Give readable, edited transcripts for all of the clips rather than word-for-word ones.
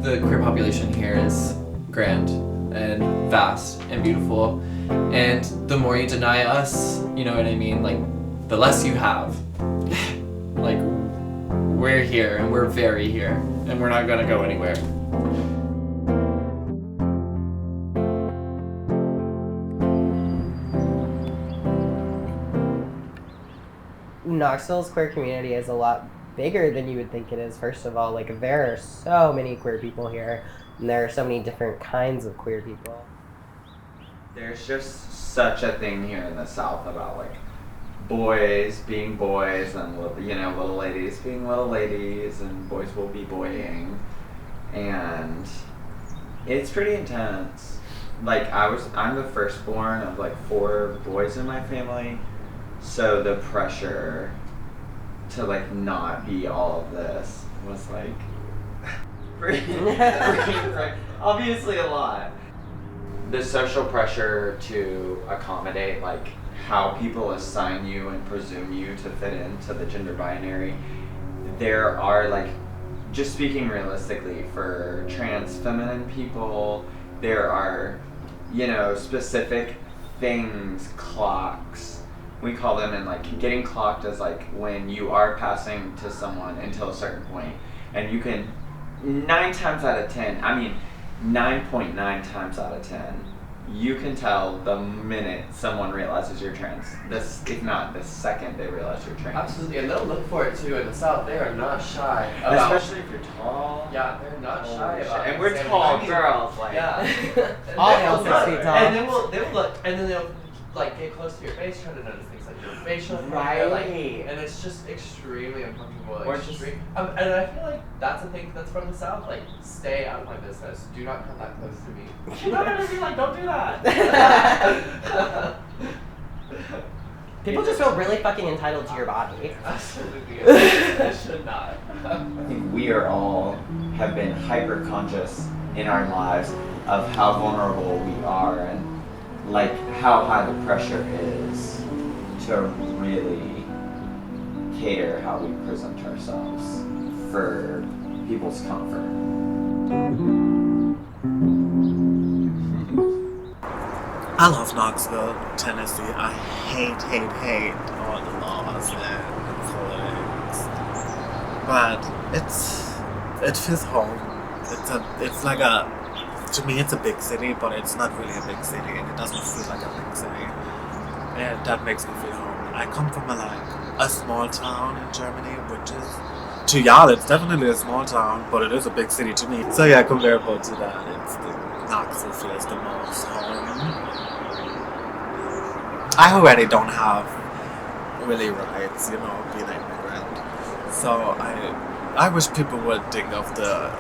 the queer population here is grand and vast and beautiful, and the more you deny us, you know what I mean, like the less you have. Like, we're here and we're very here and we're not gonna go anywhere. Knoxville's queer community is a lot bigger than you would think it is. First of all, like, there are so many queer people here, and there are so many different kinds of queer people. There's just such a thing here in the South about, like, boys being boys and, you know, little ladies being little ladies, and boys will be boying, and it's pretty intense. Like, I'm the firstborn of, like, 4 boys in my family, so the pressure to, like, not be all of this was, like, obviously a lot. The social pressure to accommodate, like, how people assign you and presume you to fit into the gender binary. There are, like, just speaking realistically, for trans feminine people, there are, you know, specific things, clocks. We call them, and, like, getting clocked as, like, when you are passing to someone until a certain point, and you can 9 times out of 10, I mean 9.9 times out of 10, you can tell the minute someone realizes you're trans. If not the second they realize you're trans. Absolutely, and they'll look for it too in the South. They are not shy. Especially if you're tall. Yeah, they're not shy about it. And we're tall girls, like. Yeah. All male 6 feet tall. And then they'll look, and then they'll, like, get close to your face, try to notice things like your facial hair, like, and it's just extremely uncomfortable. Like, or just, and I feel like that's a thing that's from the South. Like, stay out of my business. Do not come that close to me. You know what I mean? Like, don't do that. People just feel really fucking entitled to your body. Absolutely. It should not. I think we have been hyper conscious in our lives of how vulnerable we are, and, like, how high the pressure is to really cater how we present ourselves for people's comfort. I love Knoxville, Tennessee. I hate all the laws and politics. But it feels home. It's like to me it's a big city, but it's not really a big city, and it doesn't feel like a big city. And that makes me feel home. I come from a small town in Germany, which is, to y'all, it's definitely a small town, but it is a big city to me. So yeah, comparable to that, Knoxville feels the most home. I already don't have really rights, you know, being an immigrant. So I wish people would think of the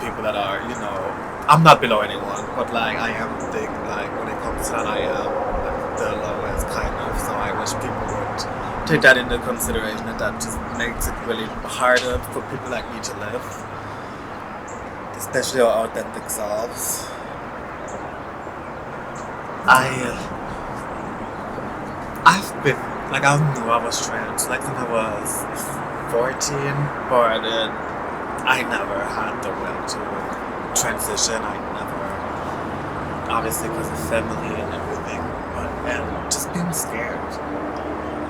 people that are, you know, I'm not below anyone, but, like, I am big, like, when it comes to that, I am, like, the lowest, kind of. So I wish people would take that into consideration, and that just makes it really harder for people like me to live, especially our authentic selves. I've been, like, I knew I was trans, like, when I was 14, but I never had the will to transition. I never, obviously because of family and everything, and just being scared.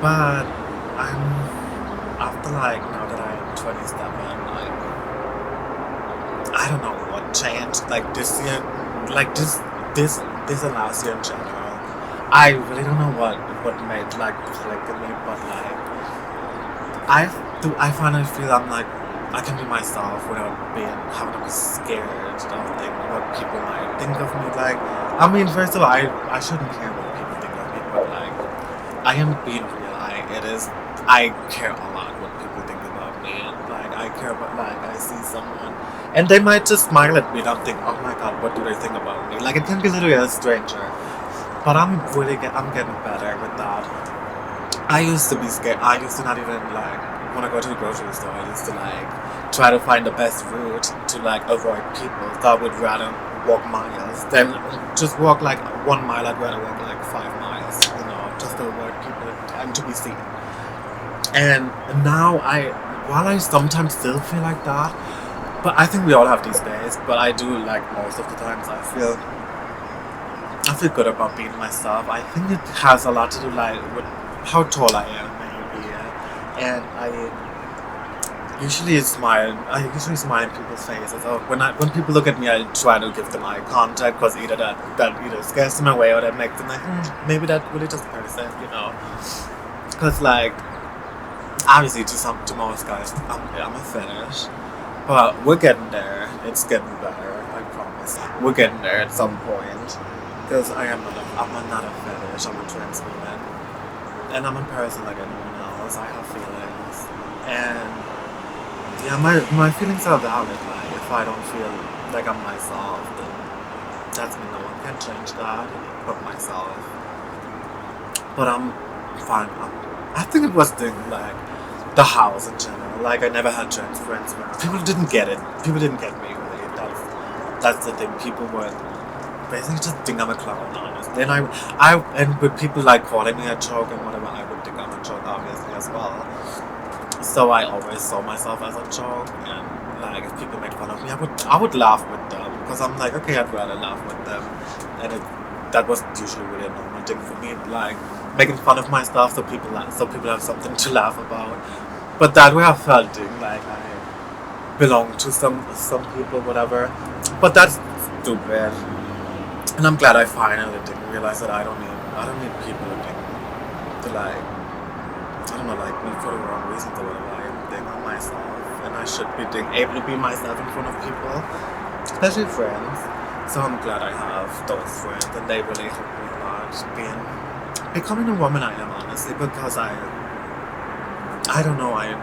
But after, like, now that I'm 27, like, I don't know what changed, like, this year, like, this and last year in general. I really don't know what made, like, click in me, but, like, I finally feel I'm, like, I can be myself without having to be scared of what people might think of me. Like, I mean, first of all, I shouldn't care what people think of me, but, like, I am being real. I care a lot what people think about me, and, like, I care about, like, I see someone, and they might just smile at me and I'm thinking, oh my god, what do they think about me? Like, it can be literally a stranger, but I'm getting better with that. I used to be scared. I used to not even, like, when I go to the grocery store, I used to, like, try to find the best route to, like, avoid people. So I would rather walk miles than just walk, like, 1 mile. I'd rather walk, like, 5 miles, you know, just to avoid people and to be seen. And now while I sometimes still feel like that, But I think we all have these days. But I do like most of the times I feel good about being myself. I think it has a lot to do like with how tall I am, maybe, and I usually smile. I usually smile in people's faces. Or when people look at me, I try to give them eye contact because either that either scares them away or that makes them like maybe that really just person, you know. Because like obviously to most guys, I'm a fetish, but we're getting there. It's getting better. I promise. We're getting there at some point. Because I'm not a fetish, I'm a trans woman. And I'm a person like anyone else. I have feelings. And yeah, my feelings are valid. Like if I don't feel like I'm myself, then that's me. No one can change that but myself. But I'm fine. I think it was like the house in general. Like I never had trans friends. People didn't get it. People didn't get me really. That's the thing. People weren't basically just think I'm a clown, honestly. And with people like calling me a joke and whatever, I would think I'm a joke obviously as well. So I always saw myself as a joke, and like if people make fun of me, I would laugh with them because I'm like, okay, I'd rather laugh with them, and that was usually really a normal thing for me, like making fun of my stuff so people have something to laugh about. But that way I felt like I belong to some people, whatever. But that's stupid. And I'm glad I finally didn't realize that I don't need people to like, I don't know, like me for the wrong reasons or whatever. I think I'm myself, and I should be able to be myself in front of people, especially friends. So I'm glad I have those friends, and they really help me a lot becoming the woman I am, honestly, because I don't know, I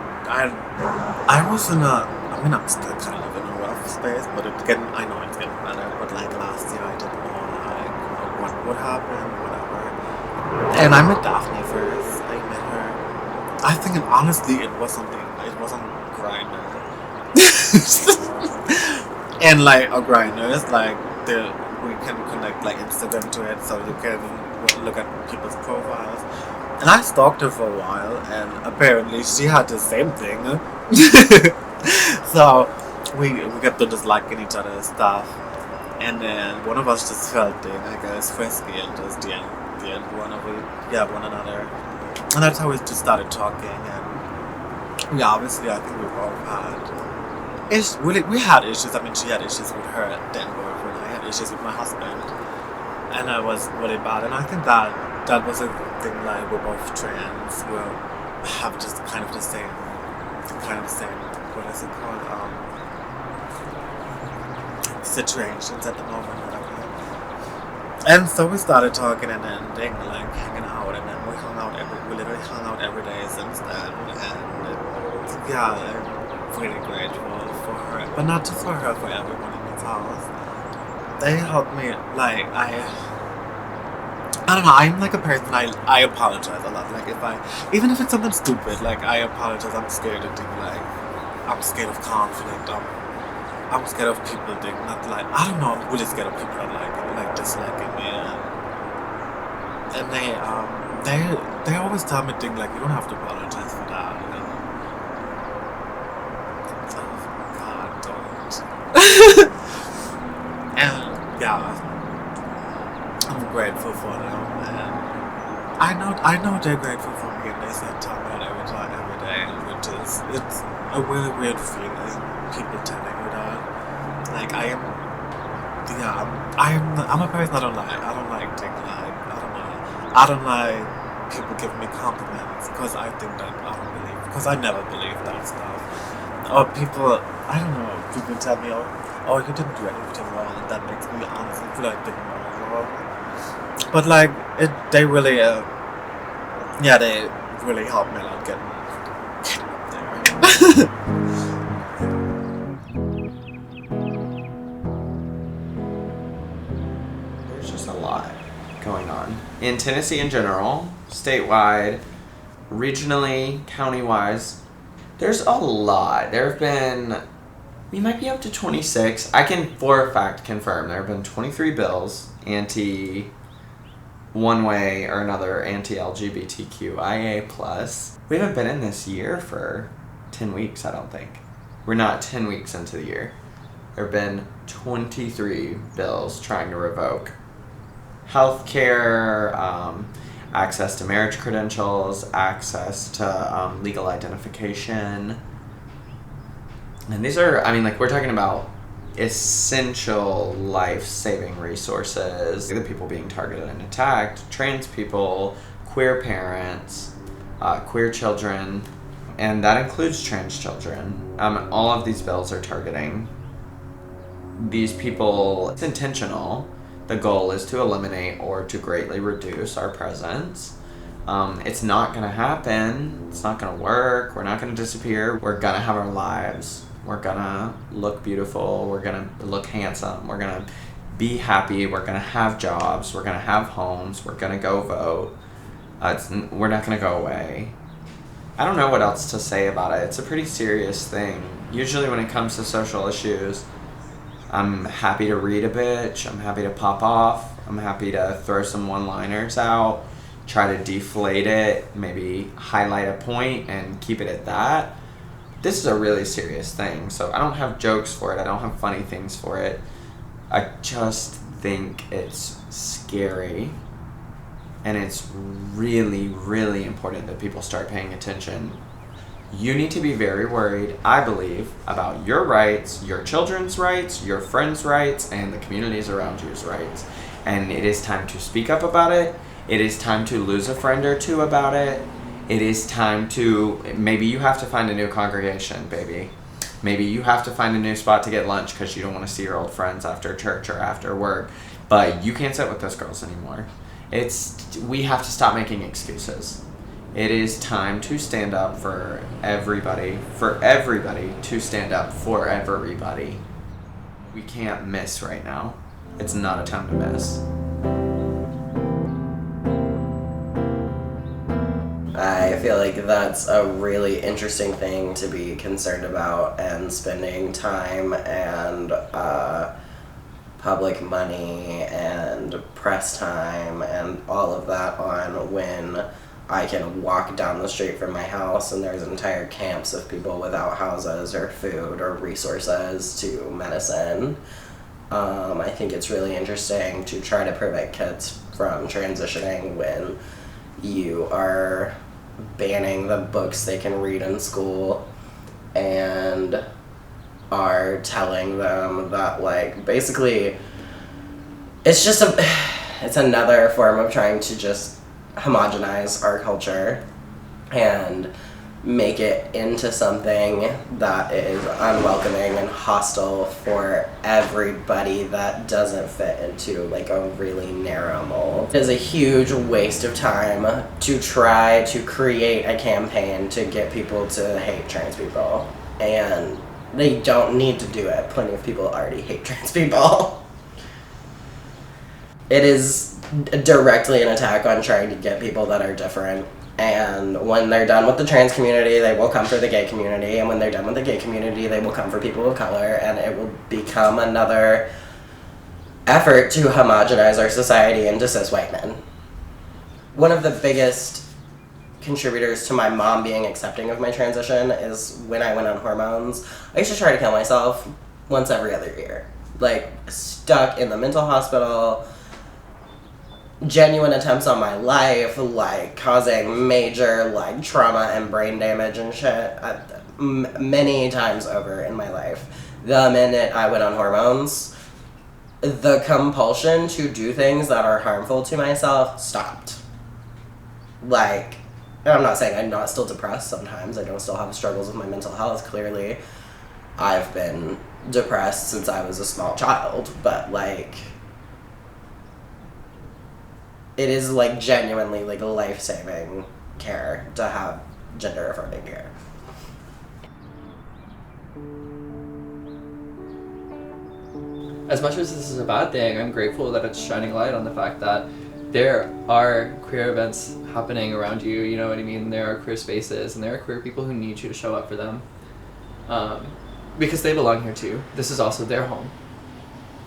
was I mean, I'm still kind of in a rough space, but I know it's getting better, but like last year I didn't know like what would happen, whatever. And I met Daphne first. I met her. I think honestly it was on Grindr. And like a Grindr is like we can connect like Instagram to it, so you can look at people's profiles. And I stalked her for a while, and apparently she had the same thing. So we kept on just liking each other's stuff, and then one of us just felt I guess frisky, and just the end one another, and that's how we just started talking. And obviously I think we both had we had issues. I mean, she had issues with her then boyfriend. I had issues with my husband, and I was really bad. And I think that was a thing. Like we're both trans. We have just kind of the same. What is it called? Situations at the moment, whatever. And so we started talking and then like hanging out, and then we literally hung out every day since then. And yeah, I'm really grateful for her, but not just for her, for everyone in this house. They helped me. Like I don't know, I'm like a person, I apologize a lot. Like even if it's something stupid, like I apologize. I'm scared of I'm scared of conflict. I'm scared of people not like, I don't know, I'm really scared of people that like disliking me. And they always tell me things like, you don't have to apologize for that, you know. Oh God, don't. And yeah, I'm grateful for them, and I know they're grateful for me, and they said tell me that every day, which is it's a really weird feeling. People telling you that, like I'm a person. I don't like things like I don't like people giving me compliments because I think that because I never believe that stuff. Or people, I don't know, people tell me, oh, you didn't do anything wrong, and that makes me honestly feel like I did wrong. But like they really they really helped me a lot getting there. There's just a lot going on in Tennessee in general, statewide, regionally, county-wise. There's a lot. There have been, we might be up to 26. I can for a fact confirm there have been 23 bills one way or another anti-LGBTQIA+. We haven't been in this year for 10 weeks, I don't think. We're not 10 weeks into the year. There have been 23 bills trying to revoke healthcare, access to marriage credentials, access to legal identification. And these are, we're talking about essential life-saving resources. The people being targeted and attacked, trans people, queer parents, queer children, and that includes trans children. All of these bills are targeting these people. It's intentional. The goal is to eliminate or to greatly reduce our presence. It's not going to happen. It's not going to work. We're not going to disappear. We're going to have our lives. We're going to look beautiful. We're going to look handsome. We're going to be happy. We're going to have jobs. We're going to have homes. We're going to go vote. We're not going to go away. I don't know what else to say about it. It's a pretty serious thing. Usually when it comes to social issues, I'm happy to read a bitch. I'm happy to pop off. I'm happy to throw some one-liners out, try to deflate it, maybe highlight a point and keep it at that. This is a really serious thing, so I don't have jokes for it. I don't have funny things for it. I just think it's scary, and it's really, really important that people start paying attention. You need to be very worried, I believe, about your rights, your children's rights, your friends' rights, and the communities around you's rights. And it is time to speak up about it. It is time to lose a friend or two about it. It is time to, maybe you have to find a new congregation, baby. Maybe you have to find a new spot to get lunch because you don't want to see your old friends after church or after work. But you can't sit with those girls anymore. We have to stop making excuses. It is time to stand up for everybody to stand up for everybody. We can't miss right now. It's not a time to miss. I feel like that's a really interesting thing to be concerned about, and spending time and public money and press time and all of that on when I can walk down the street from my house and there's entire camps of people without houses or food or resources to medicine. I think it's really interesting to try to prevent kids from transitioning when you are banning the books they can read in school and are telling them that, like, basically it's another form of trying to just homogenize our culture and make it into something that is unwelcoming and hostile for everybody that doesn't fit into like a really narrow mold. It is a huge waste of time to try to create a campaign to get people to hate trans people, and they don't need to do it. Plenty of people already hate trans people. It is directly an attack on trying to get people that are different. And when they're done with the trans community, they will come for the gay community. And when they're done with the gay community, they will come for people of color. And it will become another effort to homogenize our society into cis white men. One of the biggest contributors to my mom being accepting of my transition is when I went on hormones. I used to try to kill myself once every other year. Like, stuck in the mental hospital, genuine attempts on my life, like causing major like trauma and brain damage and shit many times over in my life. The minute I went on hormones, the compulsion to do things that are harmful to myself stopped. Like, and I'm not saying I'm not still depressed sometimes. I don't still have struggles with my mental health. Clearly, I've been depressed since I was a small child, but like, it is like genuinely like a life-saving care to have gender-affirming care. As much as this is a bad thing, I'm grateful that it's shining light on the fact that there are queer events happening around you, you know what I mean? There are queer spaces, and there are queer people who need you to show up for them. Because they belong here too. This is also their home.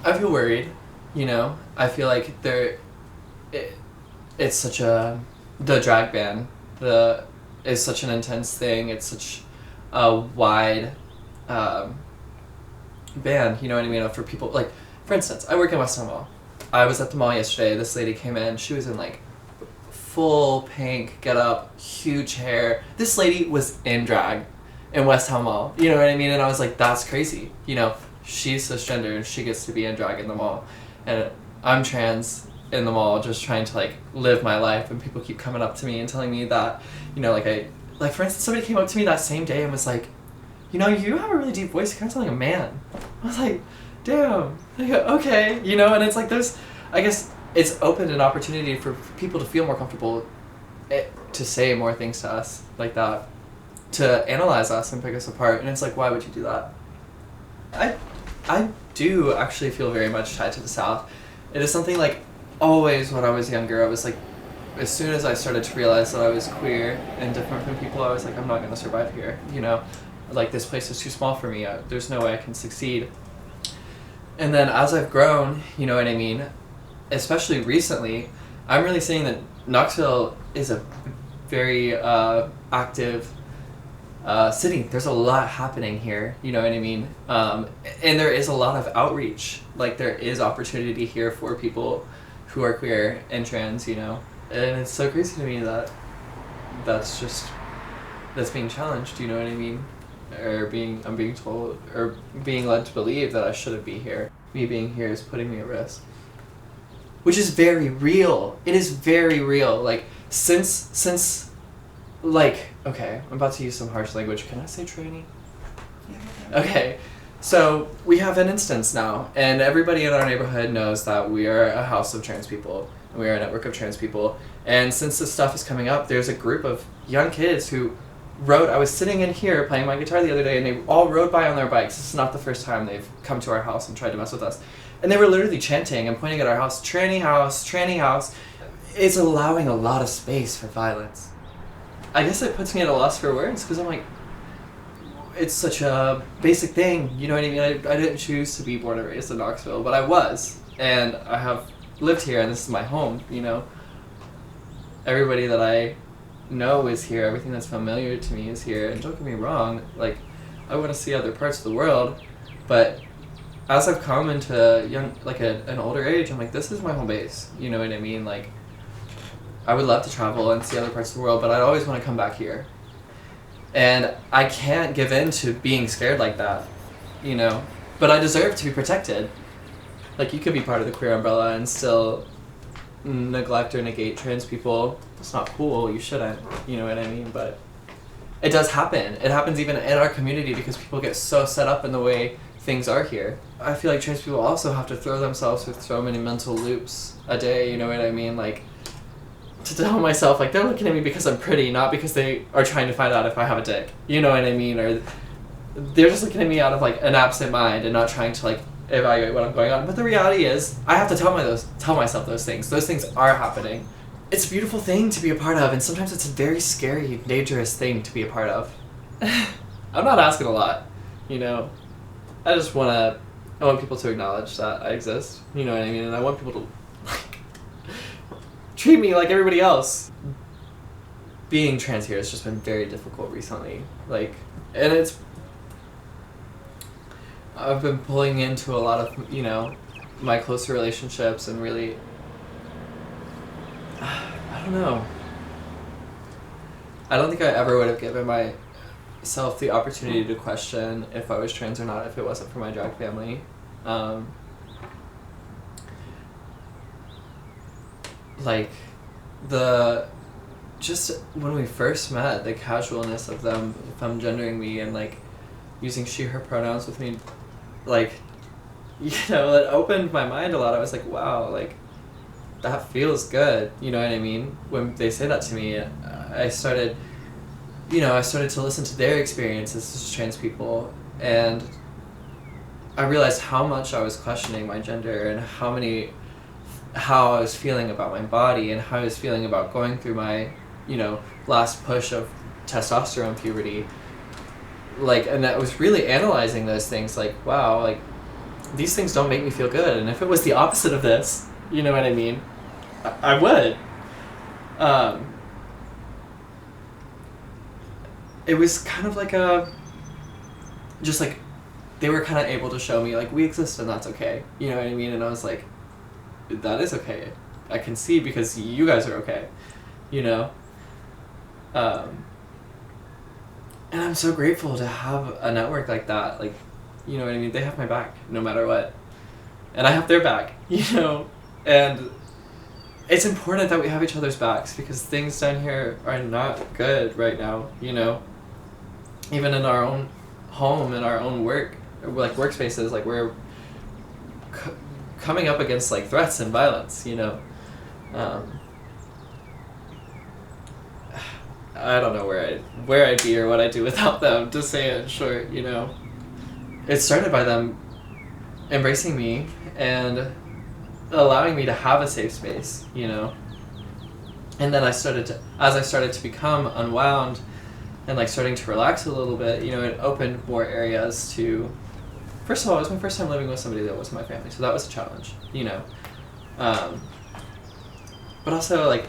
I feel worried, you know? I feel like it's such the drag ban is such an intense thing. It's such a wide ban, you know what I mean, for people, like, for instance, I work in West Town Mall. I was at the mall yesterday, this lady came in, she was in, like, full pink get up, huge hair. This lady was in drag in West Town Mall, you know what I mean, and I was like, that's crazy, you know, she's cisgender and she gets to be in drag in the mall, and I'm trans in the mall just trying to, like, live my life, and people keep coming up to me and telling me that, you know, like, for instance, somebody came up to me that same day and was like, you know, you have a really deep voice, you kind of sound like a man. I was like, damn, like, okay, you know, and it's like I guess it's opened an opportunity for people to feel more comfortable to say more things to us like that, to analyze us and pick us apart, and it's like, why would you do that? I do actually feel very much tied to the South. It is something, like, always when I was younger, I was like, as soon as I started to realize that I was queer and different from people, I was like, I'm not going to survive here, you know? Like, this place is too small for me. There's no way I can succeed. And then as I've grown, you know what I mean, especially recently, I'm really seeing that Knoxville is a very active city. There's a lot happening here, you know what I mean? And there is a lot of outreach. Like, there is opportunity here for people who are queer and trans, you know? And it's so crazy to me that that's being challenged, you know what I mean? Or I'm being told, or being led to believe that I shouldn't be here. Me being here is putting me at risk. Which is very real. It is very real. Like, since, like, okay, I'm about to use some harsh language. Can I say tranny? Yeah. Okay, so we have an instance now, and everybody in our neighborhood knows that we are a house of trans people. And we are a network of trans people. And since this stuff is coming up, there's a group of young kids who I was sitting in here playing my guitar the other day, and they all rode by on their bikes. This is not the first time they've come to our house and tried to mess with us. And they were literally chanting and pointing at our house, tranny house, tranny house. It's allowing a lot of space for violence. I guess it puts me at a loss for words, because I'm like, it's such a basic thing, you know what I mean? I didn't choose to be born and raised in Knoxville, but I was. And I have lived here, and this is my home, you know? Everybody that I know is here, everything that's familiar to me is here, and don't get me wrong, like, I want to see other parts of the world, but as I've come into an older age, I'm like, this is my home base, you know what I mean? Like, I would love to travel and see other parts of the world, but I'd always want to come back here. And I can't give in to being scared like that, you know? But I deserve to be protected. Like, you could be part of the queer umbrella and still neglect or negate trans people. It's not cool, you shouldn't, you know what I mean? But it does happen. It happens even in our community because people get so set up in the way things are here. I feel like trans people also have to throw themselves through so many mental loops a day, you know what I mean? Like, to tell myself, like, they're looking at me because I'm pretty, not because they are trying to find out if I have a dick, you know what I mean? Or they're just looking at me out of, like, an absent mind and not trying to, like, evaluate what I'm going on. But the reality is, I have to tell myself those things. Those things are happening. It's a beautiful thing to be a part of, and sometimes it's a very scary, dangerous thing to be a part of. I'm not asking a lot, you know? I want people to acknowledge that I exist, you know what I mean? And I want people to, like, treat me like everybody else. Being trans here has just been very difficult recently. Like, and I've been pulling into a lot of, you know, my closer relationships and really, I don't know. I don't think I ever would have given myself the opportunity to question if I was trans or not if it wasn't for my drag family. Like, just when we first met, the casualness of them gendering me and, like, using she, her pronouns with me, like, you know, it opened my mind a lot. I was like, wow, like, that feels good, you know what I mean? When they say that to me, I started to listen to their experiences as trans people, and I realized how much I was questioning my gender and how I was feeling about my body and how I was feeling about going through my, you know, last push of testosterone puberty. Like, and I was really analyzing those things, like, wow, like, these things don't make me feel good, and if it was the opposite of this, you know what I mean, I would. It was kind of like just like, they were kind of able to show me like, we exist and that's okay, you know what I mean? And I was like, that is okay. I can see because you guys are okay, you know? And I'm so grateful to have a network like that. Like, you know what I mean? They have my back no matter what. And I have their back, you know? And it's important that we have each other's backs because things down here are not good right now, you know? Even in our own home, in our own work, like workspaces, like we're coming up against like threats and violence, you know? I don't know where I'd be or what I'd do without them, to say it in short, you know. It started by them embracing me and allowing me to have a safe space, you know. And then as I started to become unwound and like starting to relax a little bit, you know, it opened more areas to, first of all, it was my first time living with somebody that wasn't my family, so that was a challenge, you know. But also like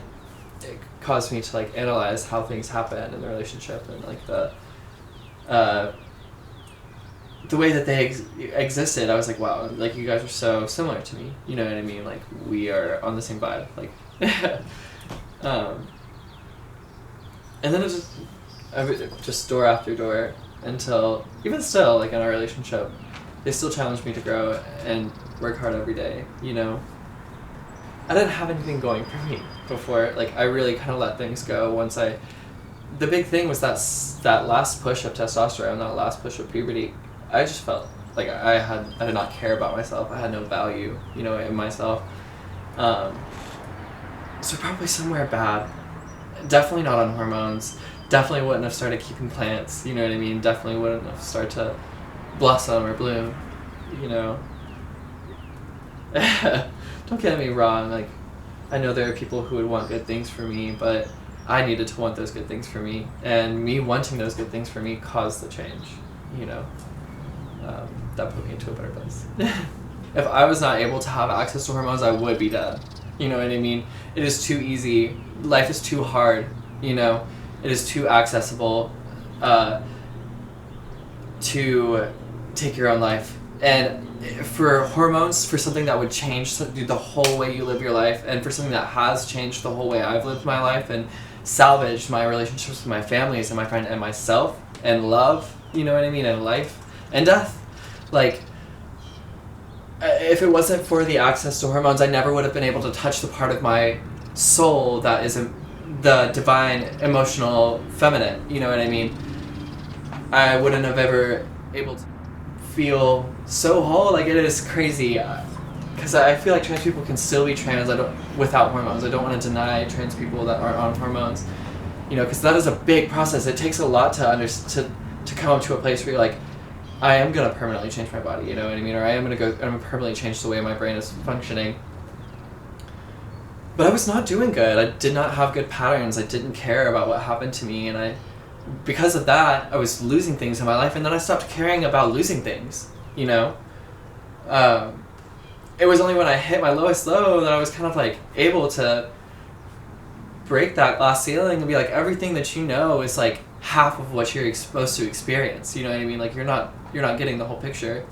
it caused me to like analyze how things happen in the relationship and like the way that they existed. I was like, wow, like you guys are so similar to me, you know what I mean? Like we are on the same vibe, like and then it just door after door until even still, like in our relationship, they still challenge me to grow and work hard every day, you know. I didn't have anything going for me before. Like I really kind of let things go once the big thing was that last push of testosterone, that last push of puberty. I just felt like I did not care about myself. I had no value, you know, in myself. So probably somewhere bad. Definitely not on hormones. Definitely wouldn't have started keeping plants, you know what I mean? Definitely wouldn't have started to blossom or bloom, you know. Don't get me wrong, like, I know there are people who would want good things for me, but I needed to want those good things for me. And me wanting those good things for me caused the change, you know. That put me into a better place. If I was not able to have access to hormones, I would be dead. You know what I mean? It is too easy. Life is too hard, you know? It is too accessible to take your own life. And for hormones, for something that would change the whole way you live your life, and for something that has changed the whole way I've lived my life and salvaged my relationships with my families and my friend and myself and love, you know what I mean, and life and death. Like, if it wasn't for the access to hormones, I never would have been able to touch the part of my soul that is the divine, emotional, feminine, you know what I mean? I wouldn't have ever able to feel so whole. Like, it is crazy, because I feel like trans people can still be trans without hormones. I don't want to deny trans people that are on hormones, you know, because that is a big process. It takes a lot to come up to a place where you're like, I am going to permanently change my body, you know what I mean? Or I'm going to permanently change the way my brain is functioning. But I was not doing good. I did not have good patterns. I didn't care about what happened to me. And because of that, I was losing things in my life. And then I stopped caring about losing things, you know? It was only when I hit my lowest low that I was kind of like able to break that glass ceiling and be like, everything that you know is like half of what you're supposed to experience, you know what I mean? Like you're not getting the whole picture.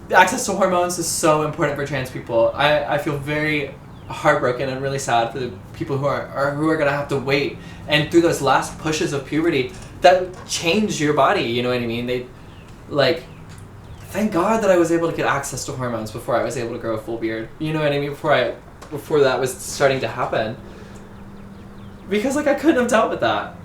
The access to hormones is so important for trans people. I feel very heartbroken and really sad for the people who are gonna have to wait, and through those last pushes of puberty that change your body, you know what I mean? They, like, thank God that I was able to get access to hormones before I was able to grow a full beard, you know what I mean? Before that was starting to happen, because like I couldn't have dealt with that.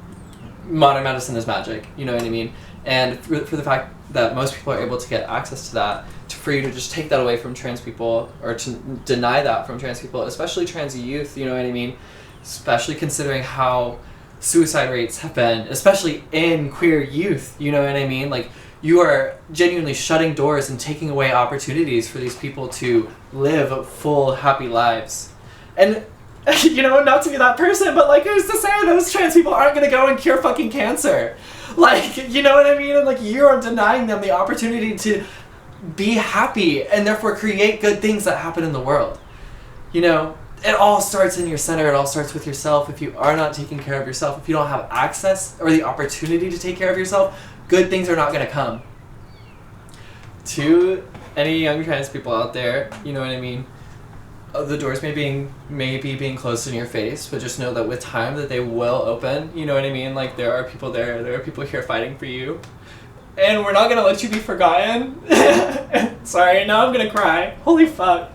Modern medicine is magic, you know what I mean? And for the fact that most people are able to get access to that, for you to just take that away from trans people, or to deny that from trans people, especially trans youth, you know what I mean? Especially considering how suicide rates have been, especially in queer youth, you know what I mean? Like, you are genuinely shutting doors and taking away opportunities for these people to live full, happy lives. And, you know, not to be that person, but like, who's to say those trans people aren't gonna go and cure fucking cancer? Like, you know what I mean? And like, you're denying them the opportunity to be happy and therefore create good things that happen in the world. You know, it all starts in your center. It all starts with yourself. If you are not taking care of yourself, if you don't have access or the opportunity to take care of yourself, good things are not going to come. to any young trans people out there, you know what I mean? The doors may be being closed in your face, but just know that with time that they will open, you know what I mean? Like, there are people here fighting for you. And we're not gonna let you be forgotten. Sorry, now I'm gonna cry. Holy fuck.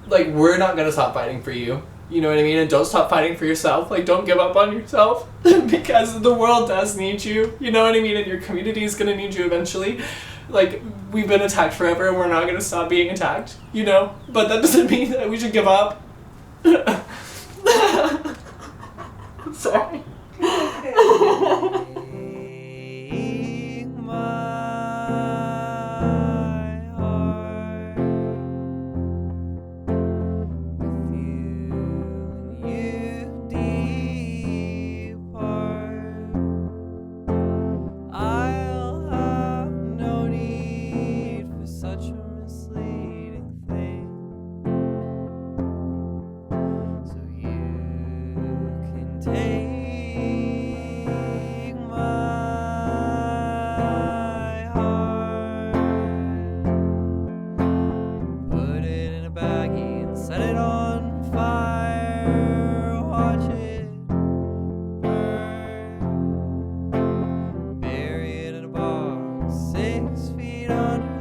Like, we're not gonna stop fighting for you. You know what I mean? And don't stop fighting for yourself. Like, don't give up on yourself. Because the world does need you. You know what I mean? And your community is gonna need you eventually. Like, we've been attacked forever and we're not gonna stop being attacked. You know? But that doesn't mean that we should give up. Sorry. Bury it in a box 6 feet under.